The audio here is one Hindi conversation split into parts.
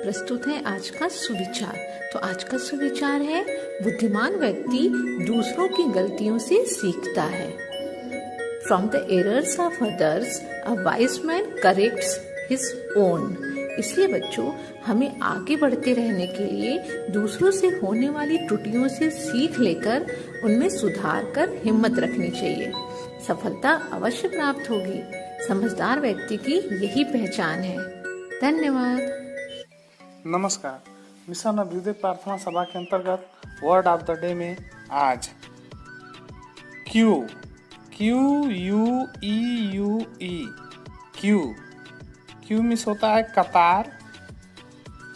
प्रस्तुत है आज का सुविचार। तो आज का सुविचार है, बुद्धिमान व्यक्ति दूसरों की गलतियों से सीखता है। From the errors of others, a wise man corrects his own। इसलिए बच्चों, हमें आगे बढ़ते रहने के लिए दूसरों से होने वाली त्रुटियों से सीख लेकर उनमें सुधार कर हिम्मत रखनी चाहिए। सफलता अवश्य प्राप्त होगी। समझदार व्यक्ति की यही पहचान है। धन्यवाद। नमस्कार। मिशन अभ्युदय प्रार्थना सभा के अंतर्गत वर्ड ऑफ द डे में आज क्यू क्यू मिस होता है कतार,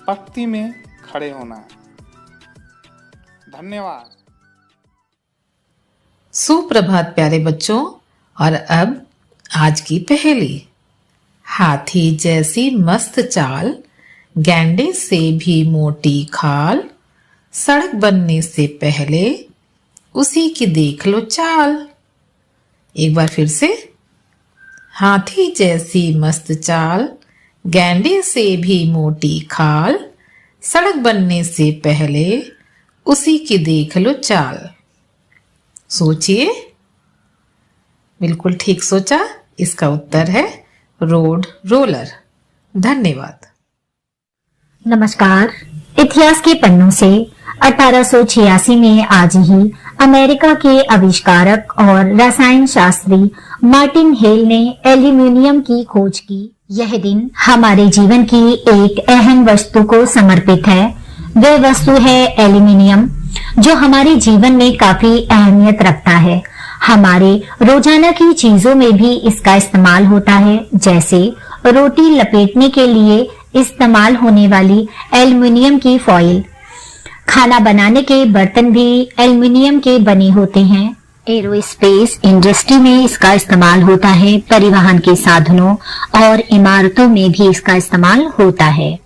पंक्ति में खड़े होना। धन्यवाद। सुप्रभात प्यारे बच्चों। और अब आज की पहेली। हाथी जैसी मस्त चाल, गैंडे से भी मोटी खाल, सड़क बनने से पहले उसी की देख लो चाल। एक बार फिर से। हाथी जैसी मस्त चाल, गैंडे से भी मोटी खाल, सड़क बनने से पहले उसी की देख लो चाल। सोचिए। बिल्कुल ठीक सोचा। इसका उत्तर है रोड रोलर। धन्यवाद। नमस्कार। इतिहास के पन्नों से 1886 में आज ही अमेरिका के आविष्कारक और रसायन शास्त्री मार्टिन हेल ने एल्यूमीनियम की खोज की। यह दिन हमारे जीवन की एक अहम वस्तु को समर्पित है। वह वस्तु है एल्यूमीनियम, जो हमारे जीवन में काफी अहमियत रखता है। हमारे रोजाना की चीजों में भी इसका इस्तेमाल होता है, जैसे रोटी लपेटने के लिए इस्तेमाल होने वाली एल्युमिनियम की फॉइल। खाना बनाने के बर्तन भी एल्युमिनियम के बने होते हैं। एरोस्पेस इंडस्ट्री में इसका इस्तेमाल होता है। परिवहन के साधनों और इमारतों में भी इसका इस्तेमाल होता है।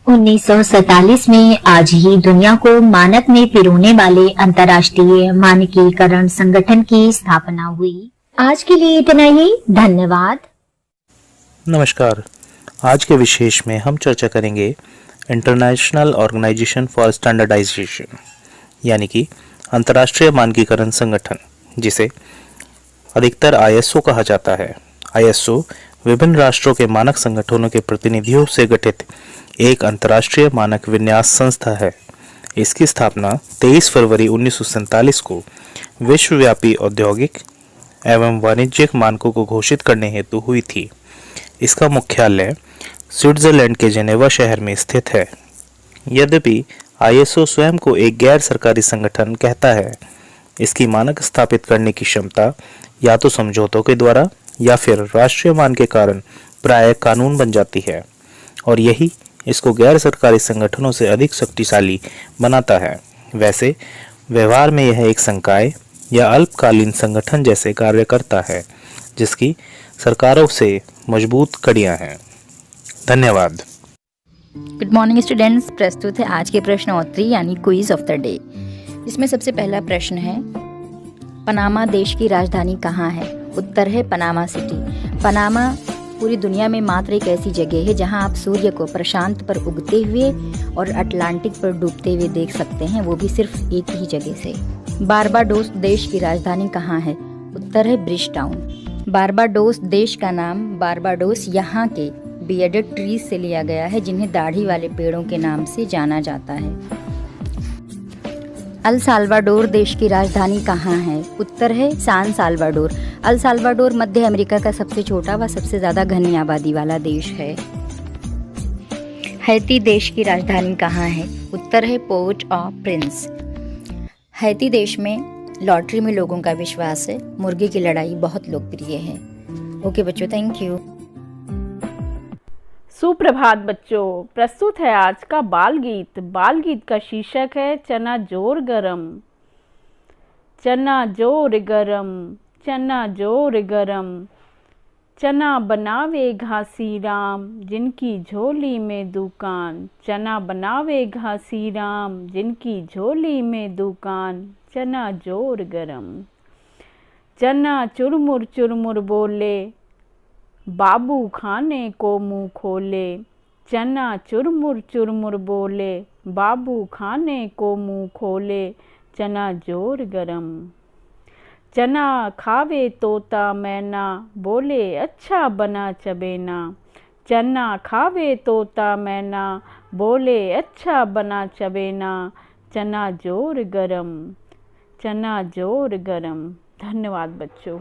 1947 में आज ही दुनिया को मानक में पिरोने वाले अंतर्राष्ट्रीय मानकीकरण संगठन की स्थापना हुई। आज के लिए इतना ही। धन्यवाद। नमस्कार। आज के विशेष में हम चर्चा करेंगे इंटरनेशनल ऑर्गेनाइजेशन फॉर स्टैंडर्डाइजेशन यानी कि अंतर्राष्ट्रीय मानकीकरण संगठन, जिसे अधिकतर ISO कहा जाता है। ISO विभिन्न राष्ट्रों के मानक संगठनों के प्रतिनिधियों से गठित एक अंतर्राष्ट्रीय मानक विन्यास संस्था है। इसकी स्थापना 23 फरवरी 1947 को विश्वव्यापी औद्योगिक एवं वाणिज्यिक मानकों को घोषित करने हेतु हुई थी। इसका मुख्यालय स्विट्जरलैंड के जेनेवा शहर में स्थित है। यद्यपि ISO स्वयं को एक गैर सरकारी संगठन कहता है, इसकी मानक स्थापित करने की क्षमता या तो समझौतों के द्वारा या फिर राष्ट्रीय मान के कारण प्रायः कानून बन जाती है और यही इसको गैर सरकारी संगठनों से अधिक शक्तिशाली बनाता है। वैसे व्यवहार में यह एक संकाय या अल्पकालीन संगठन जैसे कार्य करता है, जिसकी सरकारों से मजबूत कड़ियां हैं। धन्यवाद। गुड मॉर्निंग स्टूडेंट्स, प्रस्तुत है आज के प्रश्नोत्तरी यानी क्विज ऑफ द डे। इसमें सबसे पहला प्रश्न है, पनामा देश की राजधानी कहाँ है? उत्तर है पनामा सिटी। पनामा पूरी दुनिया में मात्र एक ऐसी जगह है जहां आप सूर्य को प्रशांत पर उगते हुए और अटलांटिक पर डूबते हुए देख सकते हैं, वो भी सिर्फ एक ही जगह से। बारबाडोस देश की राजधानी कहाँ है? उत्तर है ब्रिज टाउन। बारबाडोस देश का नाम बारबाडोस यहाँ के बियर्डेड ट्रीज से लिया गया है, जिन्हें दाढ़ी वाले पेड़ों के नाम से जाना जाता है। अल साल्वाडोर देश की राजधानी कहाँ है? उत्तर है सान साल्वाडोर। अल साल्वाडोर मध्य अमेरिका का सबसे छोटा व सबसे ज़्यादा घनी आबादी वाला देश है। हैती देश की राजधानी कहाँ है? उत्तर है पोर्ट ऑफ प्रिंस। हैती देश में लॉटरी में लोगों का विश्वास है। मुर्गे की लड़ाई बहुत लोकप्रिय है। ओके बच्चों, थैंक यू। सुप्रभात बच्चों, प्रस्तुत है आज का बाल गीत। बाल गीत का शीर्षक है चना जोर गरम। चना जोर गरम, चना जोर गरम, चना बनावे घासी राम, जिनकी झोली में दुकान। चना बनावे घासी राम, जिनकी झोली में दुकान। चना जोर गरम। चना चुरमुर बोले, बाबू खाने को मुंह खोले। चना चुरमुर बोले, बाबू खाने को मुंह खोले। चना जोर गरम। चना खावे तोता मैना, बोले अच्छा बना चबेना। चना खावे तोता मैना, बोले अच्छा बना चबेना। चना जोर गरम, चना जोर गरम। धन्यवाद बच्चों।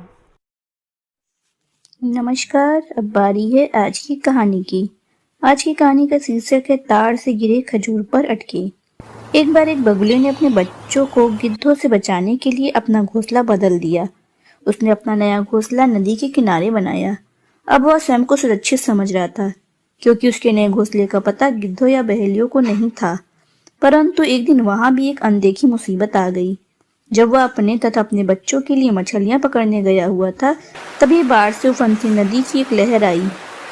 नमस्कार, अब बारी है आज की कहानी की। आज की कहानी का शीर्षक है ताड़ से गिरे खजूर पर अटके। एक बार एक बगुले ने अपने बच्चों को गिद्धों से बचाने के लिए अपना घोंसला बदल दिया। उसने अपना नया घोंसला नदी के किनारे बनाया। अब वह स्वयं को सुरक्षित समझ रहा था, क्योंकि उसके नए घोंसले का पता गिद्धों या बहेलियों को नहीं था। परंतु एक दिन वहां भी एक अनदेखी मुसीबत आ गई। जब वह अपने तथा अपने बच्चों के लिए मछलियां पकड़ने गया हुआ था, तभी बाढ़ से उफनती नदी की एक लहर आई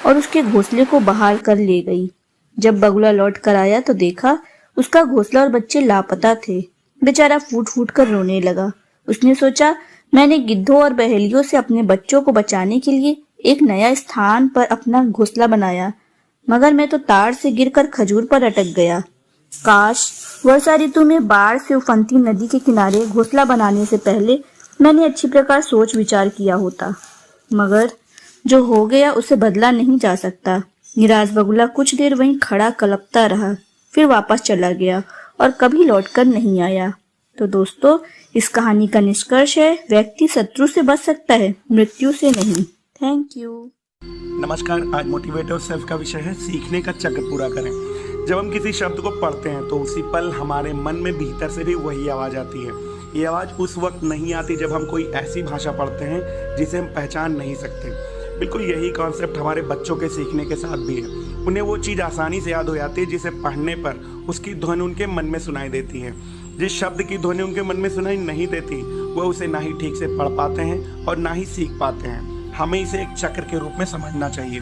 और उसके घोंसले को बहाल कर ले गई। जब बगुला लौट कर आया तो देखा उसका घोंसला और बच्चे लापता थे। बेचारा फूट फूट कर रोने लगा। उसने सोचा, मैंने गिद्धों और बहेलियों से अपने बच्चों को बचाने के लिए एक नया स्थान पर अपना घोंसला बनाया, मगर मैं तो ताड़ से गिरकर खजूर पर अटक गया। काश वर्षा ऋतु में बाढ़ से उफनती नदी के किनारे घोंसला बनाने से पहले मैंने अच्छी प्रकार सोच विचार किया होता, मगर जो हो गया उसे बदला नहीं जा सकता। निराश बगुला कुछ देर वहीं खड़ा कलपता रहा, फिर वापस चला गया और कभी लौटकर नहीं आया। तो दोस्तों, इस कहानी का निष्कर्ष है, व्यक्ति शत्रु से बच सकता है, मृत्यु से नहीं। Thank you. नमस्कार, आज मोटिवेट और सेल्फ का विषय है सीखने का चक्र पूरा करें। जब हम किसी शब्द को पढ़ते हैं तो उसी पल हमारे मन में भीतर से भी वही आवाज़ आती है। ये आवाज़ उस वक्त नहीं आती जब हम कोई ऐसी भाषा पढ़ते हैं जिसे हम पहचान नहीं सकते। बिल्कुल यही कॉन्सेप्ट हमारे बच्चों के सीखने के साथ भी है। उन्हें वो चीज़ आसानी से याद हो जाती है जिसे पढ़ने पर उसकी ध्वनि उनके मन में सुनाई देती है। जिस शब्द की ध्वनि उनके मन में सुनाई नहीं देती, वह उसे ना ही ठीक से पढ़ पाते हैं और ना ही सीख पाते हैं। हमें इसे एक चक्र के रूप में समझना चाहिए।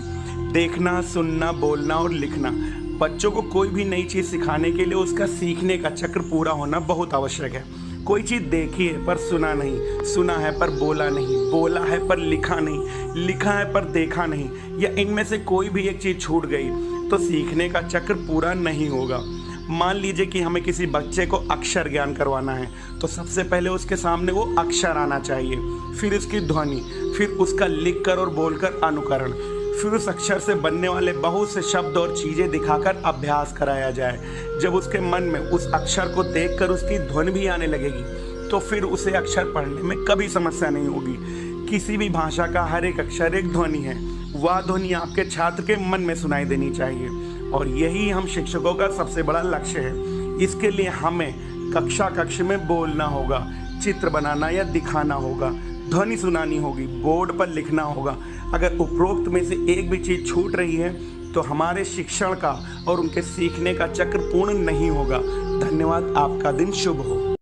देखना, सुनना, बोलना और लिखना। बच्चों को कोई भी नई चीज़ सिखाने के लिए उसका सीखने का चक्र पूरा होना बहुत आवश्यक है। कोई चीज़ देखी है पर सुना नहीं, सुना है पर बोला नहीं, बोला है पर लिखा नहीं, लिखा है पर देखा नहीं, या इनमें से कोई भी एक चीज़ छूट गई तो सीखने का चक्र पूरा नहीं होगा। मान लीजिए कि हमें किसी बच्चे को अक्षर ज्ञान करवाना है, तो सबसे पहले उसके सामने वो अक्षर आना चाहिए, फिर उसकी ध्वनि, फिर उसका लिखकर और बोलकर अनुकरण, फिर उस अक्षर से बनने वाले बहुत से शब्द और चीज़ें दिखाकर अभ्यास कराया जाए। जब उसके मन में उस अक्षर को देखकर उसकी ध्वनि भी आने लगेगी, तो फिर उसे अक्षर पढ़ने में कभी समस्या नहीं होगी। किसी भी भाषा का हर एक अक्षर एक ध्वनि है, वह ध्वनि आपके छात्र के मन में सुनाई देनी चाहिए, और यही हम शिक्षकों का सबसे बड़ा लक्ष्य है। इसके लिए हमें कक्ष में बोलना होगा, चित्र बनाना या दिखाना होगा, ध्वनि सुनानी होगी, बोर्ड पर लिखना होगा। अगर उपरोक्त में से एक भी चीज़ छूट रही है तो हमारे शिक्षण का और उनके सीखने का चक्र पूर्ण नहीं होगा। धन्यवाद। आपका दिन शुभ हो।